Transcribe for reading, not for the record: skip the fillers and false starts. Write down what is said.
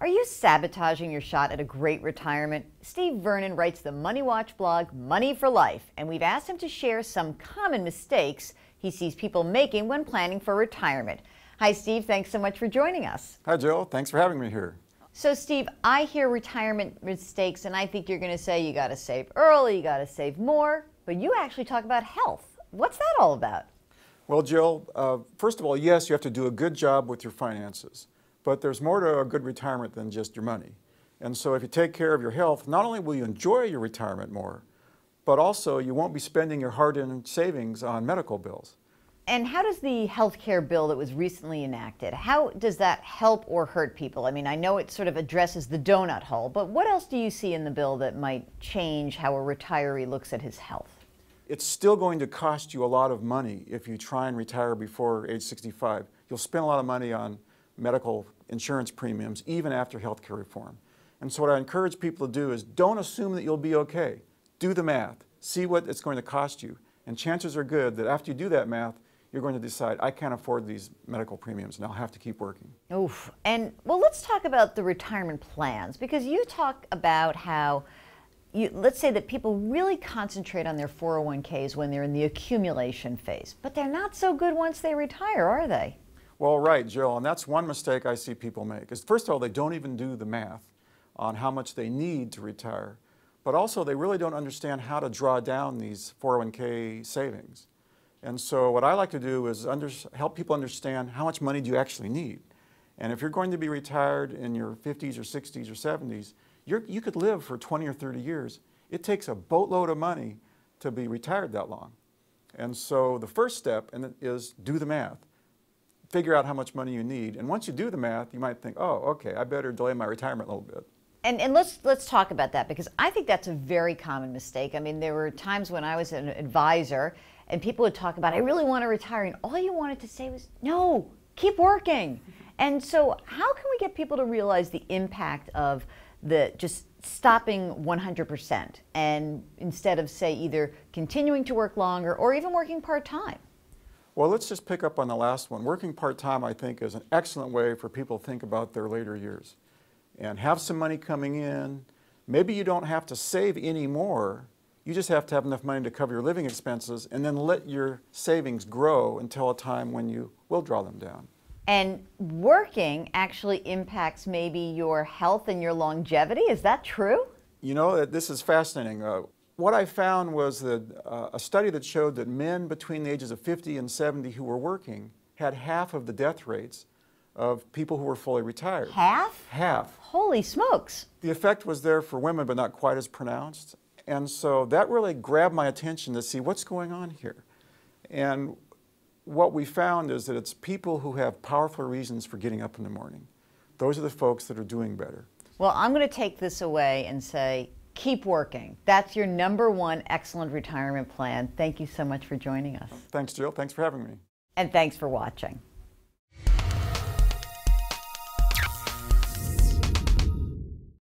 Are you sabotaging your shot at a great retirement? Steve Vernon writes the MoneyWatch blog Money for Life, and we've asked him to share some common mistakes he sees people making when planning for retirement. Hi, Steve. Thanks so much for joining us. Hi, Jill. Thanks for having me here. So, Steve, I hear retirement mistakes, and I think you're going to say you got to save early, you got to save more, but you actually talk about health. What's that all about? Well, Jill, first of all, yes, you have to do a good job with your finances. But there's more to a good retirement than just your money. And so if you take care of your health, not only will you enjoy your retirement more, but also you won't be spending your hard-earned savings on medical bills. And how does the health care bill that was recently enacted, how does that help or hurt people? I mean, I know it sort of addresses the donut hole, but what else do you see in the bill that might change how a retiree looks at his health? It's still going to cost you a lot of money if you try and retire before age 65. You'll spend a lot of money on medical insurance premiums, even after health care reform. And so what I encourage people to do is don't assume that you'll be okay. Do the math. See what it's going to cost you. And chances are good that after you do that math, you're going to decide, I can't afford these medical premiums and I'll have to keep working. Oof. And well, let's talk about the retirement plans, because you talk about how let's say that people really concentrate on their 401ks when they're in the accumulation phase, but they're not so good once they retire, are they? Well, right, Jill, and that's one mistake I see people make. Is first of all, they don't even do the math on how much they need to retire, but also they really don't understand how to draw down these 401k savings. And so what I like to do is help people understand how much money do you actually need. And if you're going to be retired in your 50s or 60s or 70s, you could live for 20 or 30 years. It takes a boatload of money to be retired that long. And so the first step is do the math. Figure out how much money you need. And once you do the math, you might think, oh, okay, I better delay my retirement a little bit. And let's talk about that, because I think that's a very common mistake. I mean, there were times when I was an advisor and people would talk about, I really want to retire, and all you wanted to say was, no, keep working. And so how can we get people to realize the impact of just stopping 100% and instead of, say, either continuing to work longer or even working part-time? Well, let's just pick up on the last one. Working part-time, I think, is an excellent way for people to think about their later years and have some money coming in. Maybe you don't have to save any more. You just have to have enough money to cover your living expenses and then let your savings grow until a time when you will draw them down. And working actually impacts maybe your health and your longevity. Is that true? You know, this is fascinating. What I found was that a study that showed that men between the ages of 50 and 70 who were working had half of the death rates of people who were fully retired. Half? Half. Holy smokes. The effect was there for women, but not quite as pronounced. And so that really grabbed my attention to see what's going on here. And what we found is that it's people who have powerful reasons for getting up in the morning. Those are the folks that are doing better. Well, I'm going to take this away and say, keep working. That's your #1 excellent retirement plan. Thank you so much for joining us. Thanks, Jill. Thanks for having me. And thanks for watching.